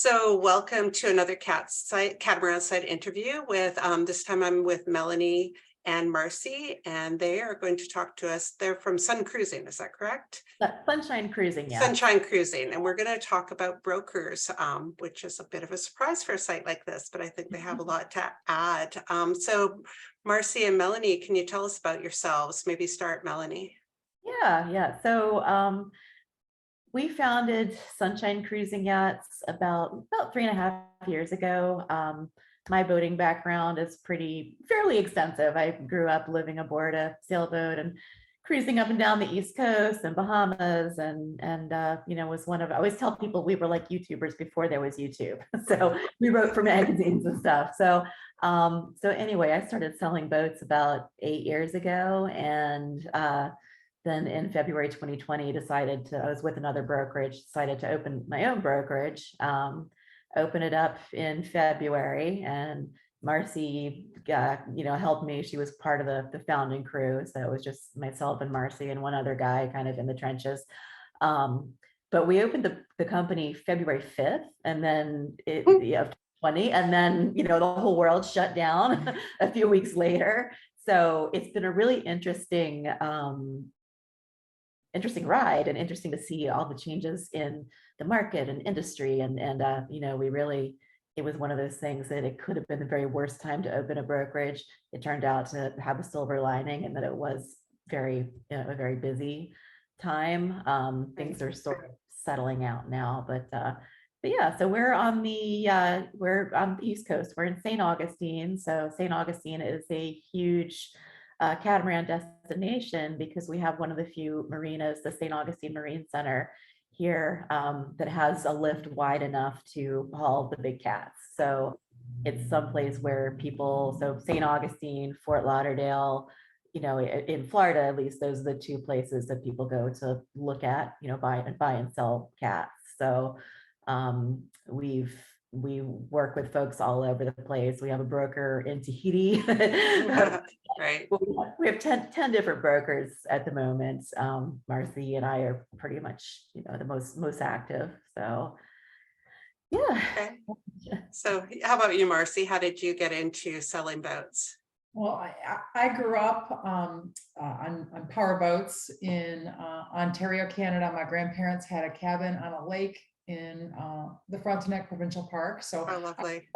So welcome to another Catamaran site interview with, this time I'm with Melanie and Marcy, and they are going to talk to us. They're from Sun Cruising, is that correct? Sunshine Cruising, yeah. Sunshine Cruising, and we're going to talk about brokers, which is a bit of a surprise for a site like this, but I think they have a lot to add. So Marcy and Melanie, can you tell us about yourselves? Maybe start, Melanie. Yeah. So we founded Sunshine Cruising Yachts about 3.5 years ago. My boating background is fairly extensive. I grew up living aboard a sailboat and cruising up and down the East Coast and Bahamas, and was one of, I always tell people we were like YouTubers before there was YouTube. So we wrote for magazines and stuff. So anyway, I started selling boats about 8 years ago, and then in February 2020, I was with another brokerage, decided to open my own brokerage, open it up in February, and Marcy, helped me. She was part of the founding crew. So it was just myself and Marcy and one other guy kind of in the trenches. But we opened the company February 5th, and then 20, and then, the whole world shut down a few weeks later. So it's been a really interesting ride, and interesting to see all the changes in the market and industry. And it was one of those things that it could have been the very worst time to open a brokerage. It turned out to have a silver lining, and that it was a very busy time. Things are sort of settling out now, but yeah, so we're on the East Coast. We're in St. Augustine. So St. Augustine is a huge catamaran destination because we have one of the few marinas, the St. Augustine Marine Center here, that has a lift wide enough to haul the big cats. So it's someplace where so St. Augustine, Fort Lauderdale, in Florida, at least, those are the two places that people go to look at, buy and sell cats. So we work with folks all over the place. We have a broker in Tahiti. Right. We have 10 different brokers at the moment. Marcy and I are pretty much, the most active. So, yeah. Okay. So how about you, Marcy? How did you get into selling boats? Well, I grew up on power boats in Ontario, Canada. My grandparents had a cabin on a lake in the Frontenac Provincial Park. So lovely.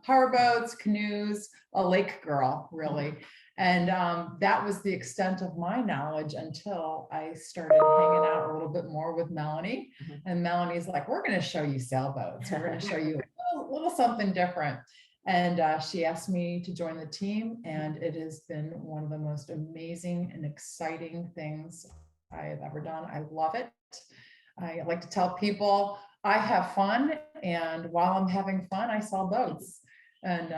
Power boats, canoes, a lake girl, really. And that was the extent of my knowledge until I started hanging out a little bit more with Melanie. And Melanie's like, we're going to show you sailboats. We're going to show you a little something different. And she asked me to join the team, and it has been one of the most amazing and exciting things I have ever done. I love it. I like to tell people I have fun, and while I'm having fun, I sell boats. And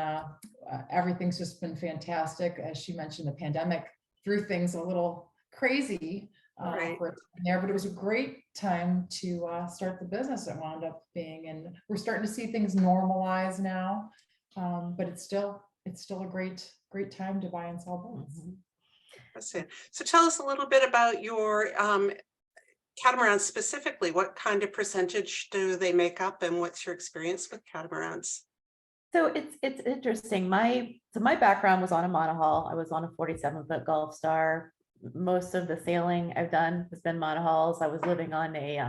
everything's just been fantastic. As she mentioned, the pandemic threw things a little crazy for there, but it was a great time to start the business. It wound up being, and we're starting to see things normalize now. But it's still a great time to buy and sell boats. That's it. So tell us a little bit about your catamarans specifically. What kind of percentage do they make up, and what's your experience with catamarans? So it's interesting. My background was on a monohull. I was on a 47-foot Gulf Star. Most of the sailing I've done has been monohulls. I was living on a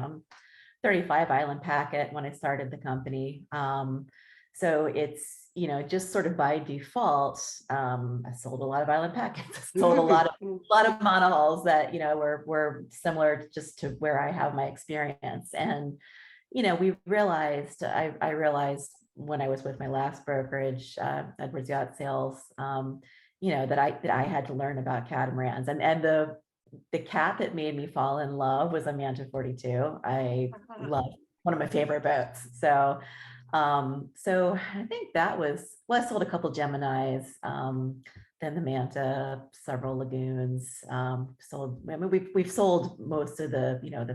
35 island packet when I started the company. So it's, just sort of by default, I sold a lot of island packets. I sold a lot of monohulls that, were similar just to where I have my experience. And, I realized when I was with my last brokerage, Edwards Yacht Sales, that I had to learn about catamarans. And the cat that made me fall in love was a Manta 42. I love, one of my favorite boats. So I think that was, I sold a couple Geminis, then the Manta, several Lagoons, we've sold most of the, the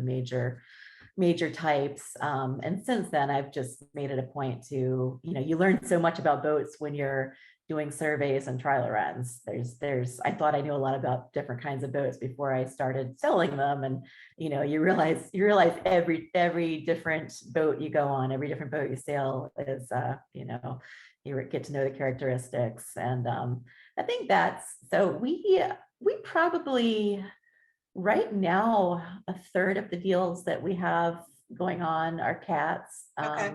major types. And since then, I've just made it a point to, you learn so much about boats when you're doing surveys and trial runs. I thought I knew a lot about different kinds of boats before I started selling them. And, you realize every different boat you go on, every different boat you sail is, you get to know the characteristics. And I think so we probably, right now, a third of the deals that we have going on are cats. Okay.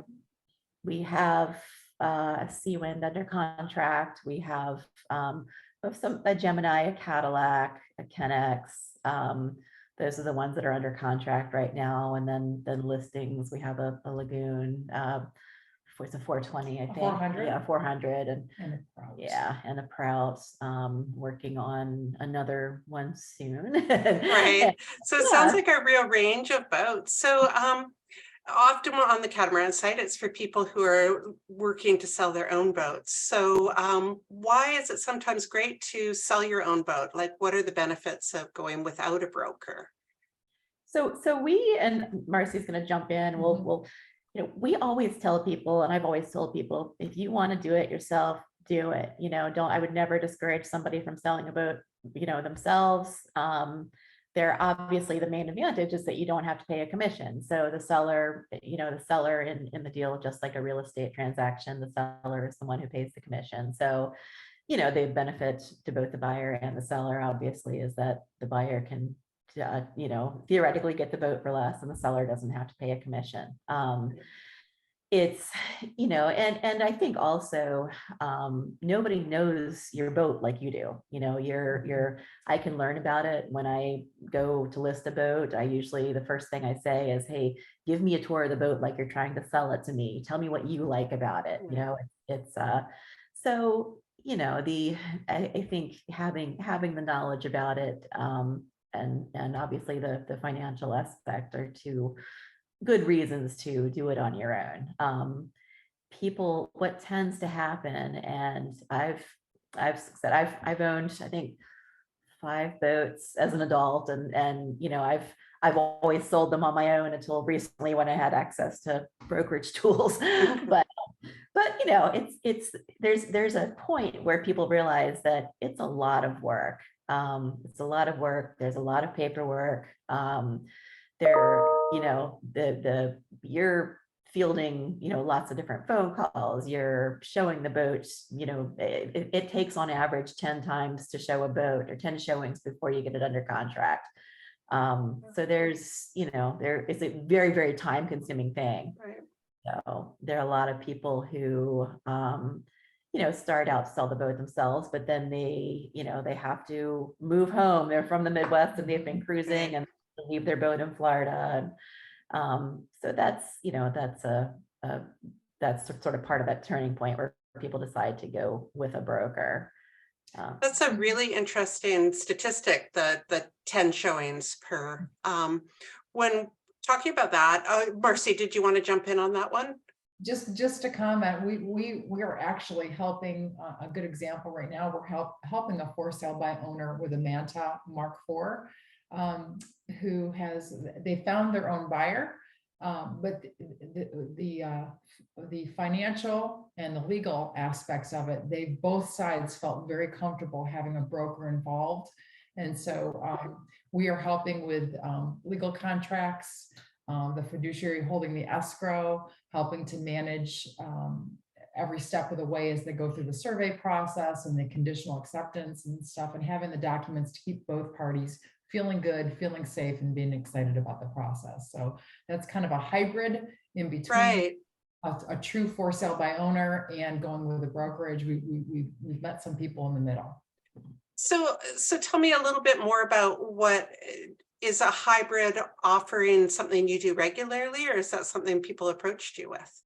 We have a Seawind under contract. We have a Gemini, a Cadillac, a Kennex. Those are the ones that are under contract right now. And then listings, we have a Lagoon. It's a 420, I think. 400? Yeah, 400. And a Prout. yeah, and a Prout. Working on another one soon. Right. So it sounds Yeah. like a real range of boats. So often on the Catamaran site, it's for people who are working to sell their own boats. So why is it sometimes great to sell your own boat? Like, what are the benefits of going without a broker? So we, and Marcy's going to jump in. We'll we always tell people, and I've always told people, if you want to do it yourself, do it. I would never discourage somebody from selling a boat, themselves. They're obviously, the main advantage is that you don't have to pay a commission. So the seller in the deal, just like a real estate transaction, the seller is the one who pays the commission. So, the benefit to both the buyer and the seller, obviously, is that the buyer can, theoretically get the boat for less, and the seller doesn't have to pay a commission. It's, and I think also, nobody knows your boat like you do. I can learn about it when I go to list a boat. I usually, the first thing I say is, hey, give me a tour of the boat like you're trying to sell it to me. Tell me what you like about it. It's so, I think having the knowledge about it, and obviously the financial aspect are two good reasons to do it on your own. What tends to happen, and I've said I've owned, I think, 5 boats as an adult, and I've always sold them on my own until recently when I had access to brokerage tools. but there's a point where people realize that it's a lot of work. It's a lot of work. There's a lot of paperwork. You're fielding, lots of different phone calls. You're showing the boats. It takes on average 10 times to show a boat, or 10 showings before you get it under contract. So there is a very, very time consuming thing. Right. So there are a lot of people who, start out to sell the boat themselves, but then they have to move home. They're from the Midwest and they've been cruising and leave their boat in Florida. So that's sort of part of that turning point where people decide to go with a broker. That's a really interesting statistic, the 10 showings per. When talking about that, Marcy, did you want to jump in on that one? Just to comment, we are actually helping, a good example right now, we're helping a for sale by owner with a Manta Mark IV, they found their own buyer, but the financial and the legal aspects of it, both sides felt very comfortable having a broker involved. And so we are helping with legal contracts, the fiduciary holding the escrow, helping to manage every step of the way as they go through the survey process and the conditional acceptance and stuff, and having the documents to keep both parties feeling good, feeling safe, and being excited about the process. So that's kind of a hybrid in between. Right. A true for sale by owner and going with a brokerage. We've met some people in the middle. So tell me a little bit more about what is a hybrid offering, something you do regularly, or is that something people approached you with?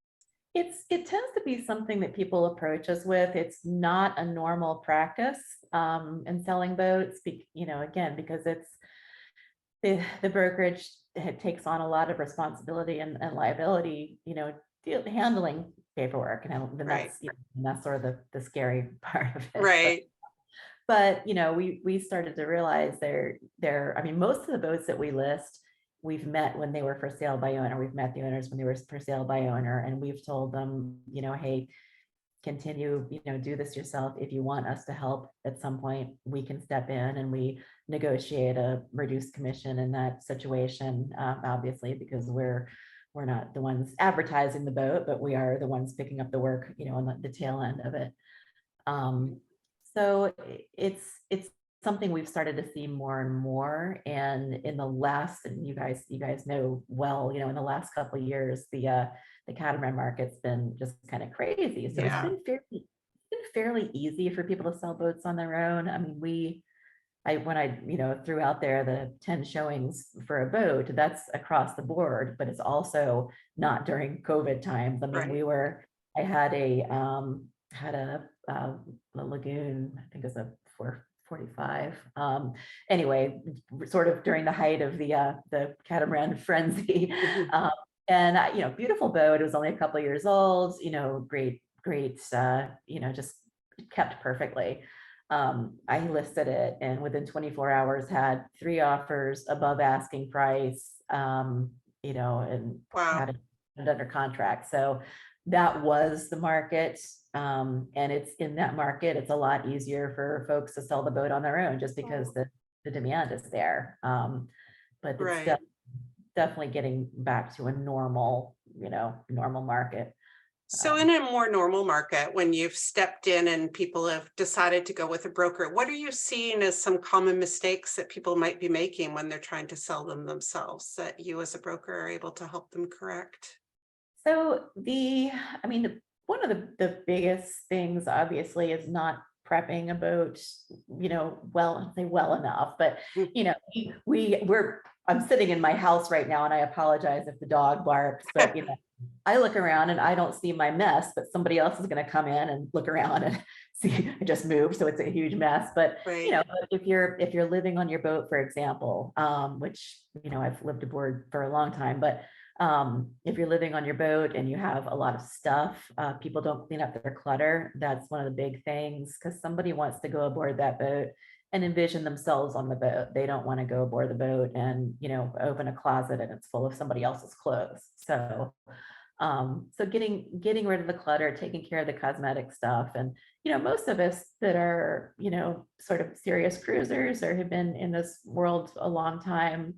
It tends to be something that people approach us with. It's not a normal practice in selling boats, again, because it's the brokerage takes on a lot of responsibility and liability, handling paperwork, and that's sort of the scary part of it. Right. But we started to realize most of the boats that we list, we've met when they were for sale by owner. We've met the owners when they were for sale by owner, and we've told them, hey, continue, do this yourself. If you want us to help at some point, we can step in and we negotiate a reduced commission in that situation, obviously, because we're not the ones advertising the boat, but we are the ones picking up the work, on the tail end of it. So it's something we've started to see more and more. And in the last, and you guys know well, in the last couple of years, the catamaran market's been just kind of crazy. So Yeah. it's been fairly easy for people to sell boats on their own. I mean, when I threw out there the 10 showings for a boat, that's across the board, but it's also not during COVID times. I mean, Right. I had a lagoon, I think it was a 445. Anyway, sort of during the height of the catamaran frenzy. Mhm. And beautiful boat. It was only a couple of years old, great, just kept perfectly. I listed it and within 24 hours had 3 offers above asking price, and Wow. had it under contract. So that was the market. And it's in that market, it's a lot easier for folks to sell the boat on their own just because the demand is there. But it's Right. definitely getting back to a normal market. So in a more normal market, when you've stepped in and people have decided to go with a broker, what are you seeing as some common mistakes that people might be making when they're trying to sell them themselves that you as a broker are able to help them correct? So one of the biggest things obviously is not prepping a boat, well enough, but Mm. I'm sitting in my house right now and I apologize if the dog barks, but I look around and I don't see my mess, but somebody else is going to come in and look around and see I just moved. So it's a huge mess. But Right. if you're living on your boat, for example, which I've lived aboard for a long time, but if you're living on your boat and you have a lot of stuff, people don't clean up their clutter. That's one of the big things because somebody wants to go aboard that boat and envision themselves on the boat. They don't want to go aboard the boat and open a closet and it's full of somebody else's clothes. So getting rid of the clutter, taking care of the cosmetic stuff. And, most of us that are, sort of serious cruisers or have been in this world a long time,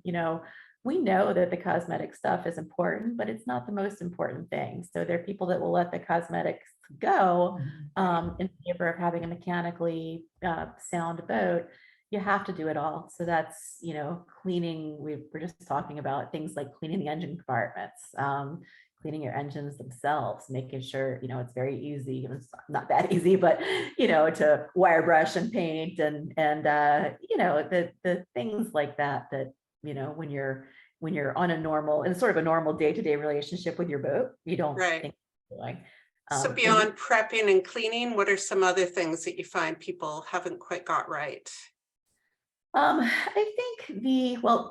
we know that the cosmetic stuff is important, but it's not the most important thing. So there are people that will let the cosmetics go in favor of having a mechanically sound boat. You have to do it all. So that's, cleaning. We're just talking about things like cleaning the engine compartments, cleaning your engines themselves, making sure, it's very easy. It's not that easy, but, to wire brush and paint and the things like that, when you're on a normal and sort of a normal day-to-day relationship with your boat, you don't think doing. So beyond prepping and cleaning, what are some other things that you find people haven't quite got right? I think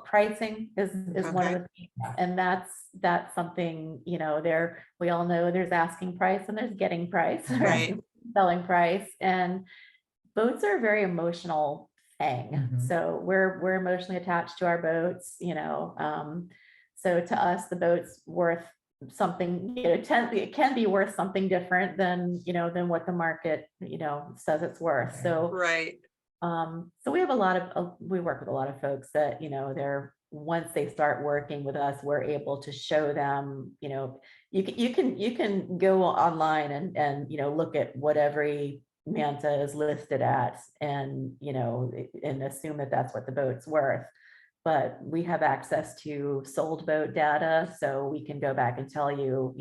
pricing is one of the things, and that's something, we all know there's asking price and there's getting price, Right. selling price, and boats are a very emotional thing. So we're emotionally attached to our boats, so to us, the boat's worth something, it can be worth something different than what the market, says it's worth. So Right. So we work with a lot of folks that, once they start working with us, we're able to show them, you can go online and look at what every Manta is listed at and, and assume that that's what the boat's worth. But we have access to sold boat data. So we can go back and tell you,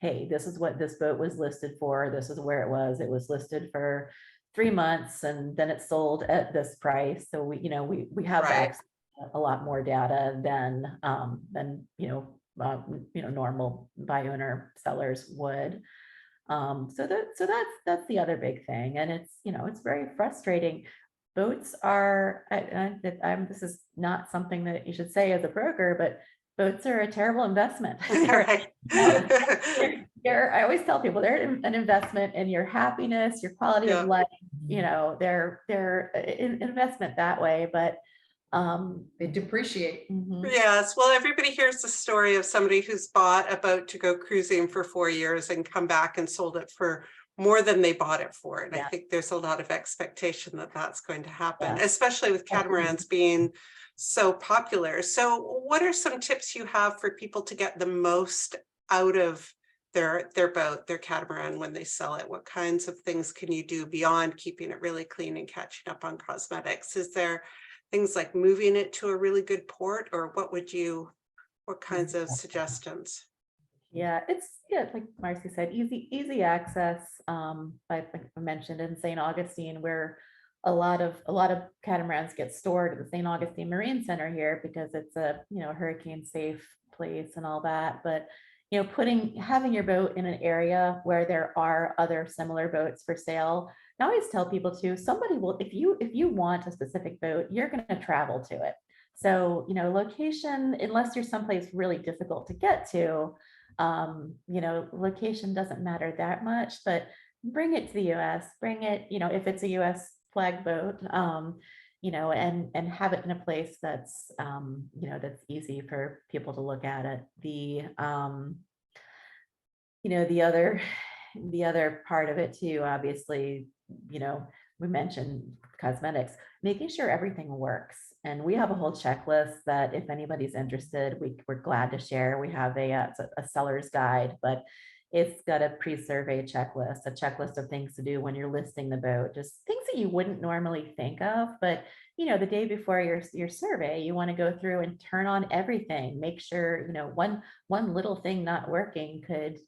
hey, this is what this boat was listed for. This is where it was. It was listed for 3 months and then it sold at this price. So we have access to a lot more data than normal buy owner sellers would. So that's the other big thing. And it's very frustrating. Boats are, this is not something that you should say as a broker, but boats are a terrible investment. Right. I always tell people they're an investment in your happiness, your quality of life. They're an investment that way, but they depreciate. Yes. Well, everybody hears the story of somebody who's bought a boat to go cruising for 4 years and come back and sold it for more than they bought it for. And I Yeah. think there's a lot of expectation that that's going to happen, Yeah. especially with catamarans being so popular. So what are some tips you have for people to get the most out of their boat, their catamaran, when they sell it? What kinds of things can you do beyond keeping it really clean and catching up on cosmetics? Is there things like moving it to a really good port, or what kinds of suggestions? Yeah, it's, yeah, like Marcy said, easy access. I mentioned in St. Augustine, where a lot of catamarans get stored at the St. Augustine Marine Center here, because it's a, hurricane safe place and all that. But having your boat in an area where there are other similar boats for sale. I always tell people too, somebody will, if you want a specific boat, you're going to travel to it. So, location, unless you're someplace really difficult to get to, location doesn't matter that much, but bring it to the US, bring it, if it's a US flag boat, and have it in a place that's, that's easy for people to look at it. The other part of it too, obviously, we mentioned cosmetics, making sure everything works. And we have a whole checklist that if anybody's interested, we're glad to share. We have it's a seller's guide, but it's got a pre-survey checklist, a checklist of things to do when you're listing the boat, just things that you wouldn't normally think of. But the day before your survey, you want to go through and turn on everything, make sure, one little thing not working could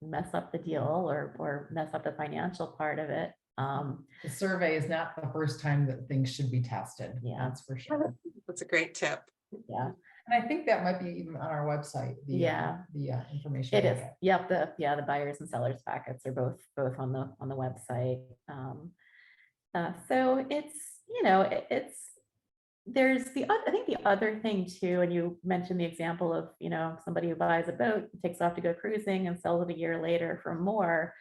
mess up the deal or mess up the financial part of it. The survey is not the first time that things should be tested. Yeah. That's for sure. That's a great tip. Yeah, And I think that might be even on our website. The information. it is. packet. Yep. The buyers and sellers packets are both on the website. So it's there's I think the other thing too, and you mentioned the example of somebody who buys a boat, takes off to go cruising and sells it a year later for more.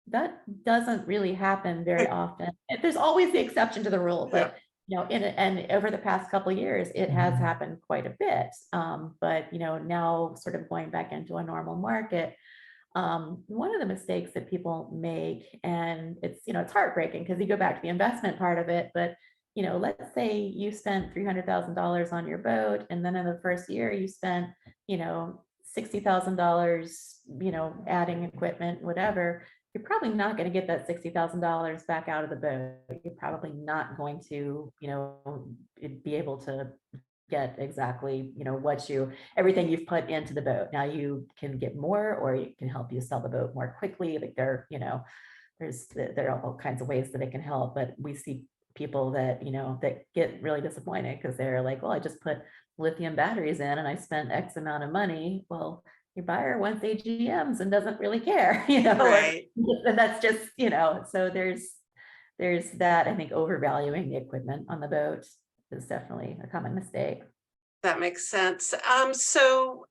That doesn't really happen very often. There's always the exception to the rule, but and over the past couple of years, it has happened quite a bit. But now sort of going back into a normal market, one of the mistakes that people make, and it's heartbreaking because you go back to the investment part of it, but let's say you spent $300,000 on your boat, and then in the first year you spent $60,000, adding equipment, whatever. You're probably not going to get that $60,000 back out of the boat. You're probably not going to, be able to get exactly, everything you've put into the boat. Now you can get more, or it can help you sell the boat more quickly. Like there are all kinds of ways that it can help, but we see people that, that get really disappointed because they're like, well, I just put lithium batteries in and I spent X amount of money. Well, your buyer wants AGMs and doesn't really care, Right. and that's just, so there's that. I think overvaluing the equipment on the boat is definitely a common mistake. That makes sense. So,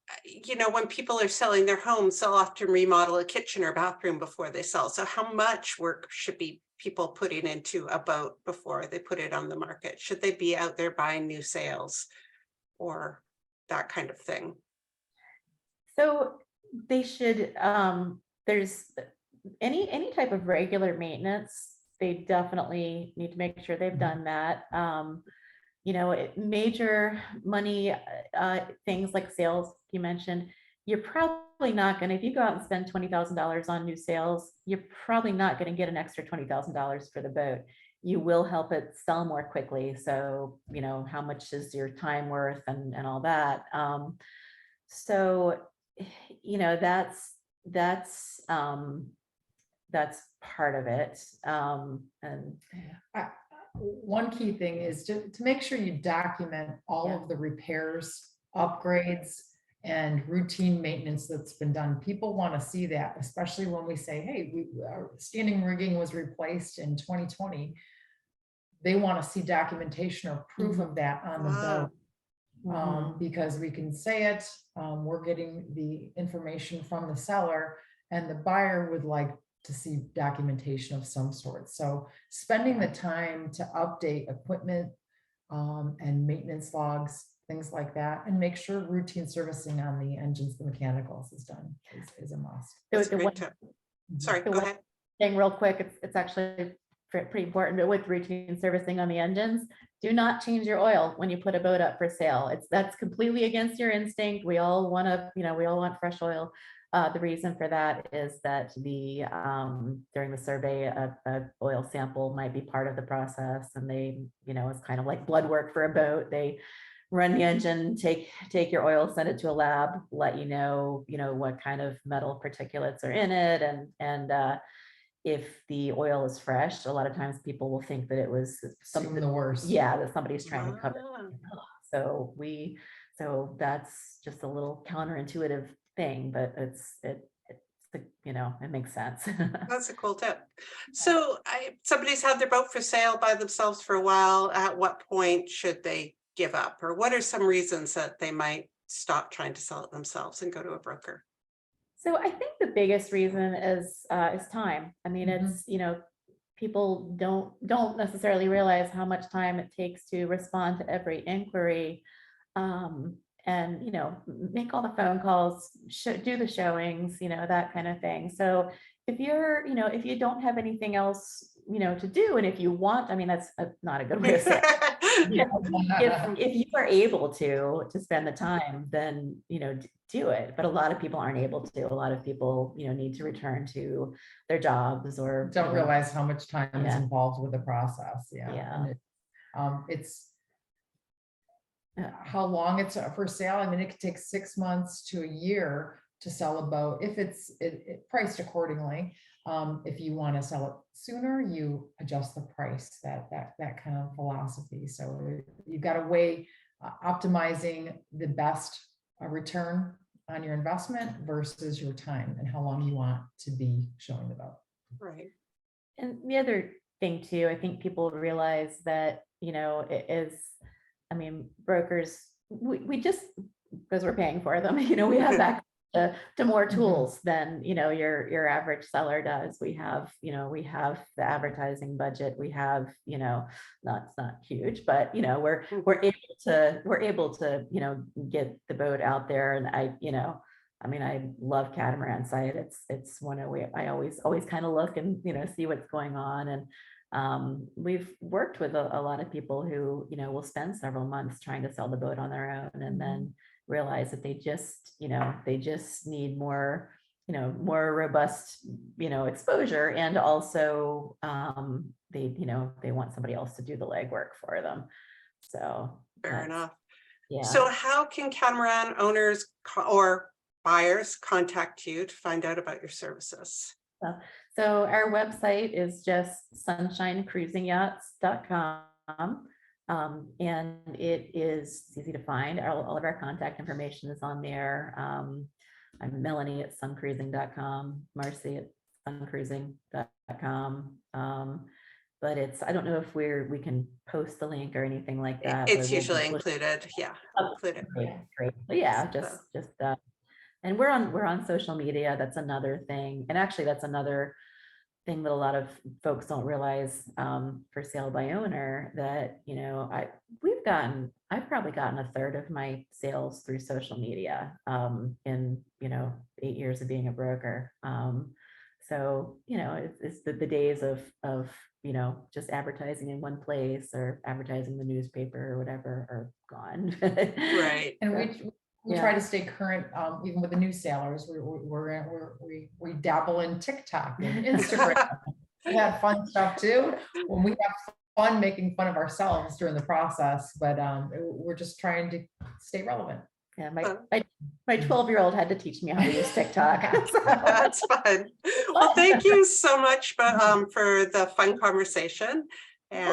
when people are selling their homes, they'll often remodel a kitchen or bathroom before they sell. So how much work should be people putting into a boat before they put it on the market? Should they be out there buying new sales or that kind of thing? So they should, there's any type of regular maintenance, they definitely need to make sure they've done that. Major money things like sales, you mentioned, you're probably not going to, if you go out and spend $20,000 on new sales, you're probably not going to get an extra $20,000 for the boat. You will help it sell more quickly. So, how much is your time worth and all that. So, that's part of it. And one key thing is to make sure you document all of the repairs, upgrades, and routine maintenance that's been done. People want to see that, especially when we say, hey, our standing rigging was replaced in 2020. They want to see documentation or proof of that on the boat. Because we can say it, we're getting the information from the seller, and the buyer would like to see documentation of some sort. So spending the time to update equipment and maintenance logs, things like that, and make sure routine servicing on the engines, the mechanicals is done is a must. That's a great tip. Sorry, So go one ahead. thing real quick, it's actually pretty important, but with routine servicing on the engines, do not change your oil when you put a boat up for sale. That's completely against your instinct. We all want to, we all want fresh oil. The reason for that is that during the survey, a oil sample might be part of the process, and they, it's kind of like blood work for a boat. They run the engine, take your oil, send it to a lab, let you know what kind of metal particulates are in it, and if the oil is fresh, a lot of times people will think that it was Assume the worst. yeah, that somebody's trying to cover. Ah, So that's just a little counterintuitive thing, but it makes sense. That's a cool tip. So somebody's had their boat for sale by themselves for a while. At what point should they give up? Or what are some reasons that they might stop trying to sell it themselves and go to a broker? So I think the biggest reason is time. I mean, it's, people don't necessarily realize how much time it takes to respond to every inquiry. And, make all the phone calls, do the showings, that kind of thing. So if you're, if you don't have anything else, to do, and if you want, I mean, that's not a good way of saying it. If you are able to spend the time, then, do it. But a lot of people aren't able to. A lot of people, need to return to their jobs or Don't realize how much time is Yeah. involved with the process. Yeah. Yeah. And how long it's for sale. I mean, it could take 6 months to a year to sell a boat if it's priced accordingly. If you want to sell it sooner, you adjust the price, that kind of philosophy. So you've got to weigh optimizing the best return on your investment versus your time and how long you want to be showing the boat. Right. And the other thing too, I think people realize that, it is, I mean, brokers, we just, because we're paying for them, we have access to more tools than, your average seller does. We have the advertising budget. We have, it's not huge, but, we're able to, get the boat out there. And I love Catamaran site. It's one of I always kind of look and, see what's going on. And we've worked with a lot of people who, will spend several months trying to sell the boat on their own and then realize that they just need more, more robust, exposure. And also they want somebody else to do the legwork for them. So Fair enough. Yeah. So how can Catamaran owners or buyers contact you to find out about your services? So our website is just sunshinecruisingyachts.com. And it's easy to find. All of our contact information is on there. I'm Melanie at suncruising.com, Marcy at suncruising.com. But I don't know if we can post the link or anything like that. It's usually included. Yeah, included. Great. But yeah, just and we're on social media. That's another thing. And actually that's another thing that a lot of folks don't realize for sale by owner, that I've probably gotten a third of my sales through social media in 8 years of being a broker. So it's the days of just advertising in one place or advertising the newspaper or whatever are gone. Right. And we try to stay current, even with the new sailors. We dabble in TikTok and Instagram. We have fun stuff too. When we have fun making fun of ourselves during the process, but we're just trying to stay relevant. Yeah, my 12-year-old had to teach me how to use TikTok. That's fun. Well, thank you so much for the fun conversation. And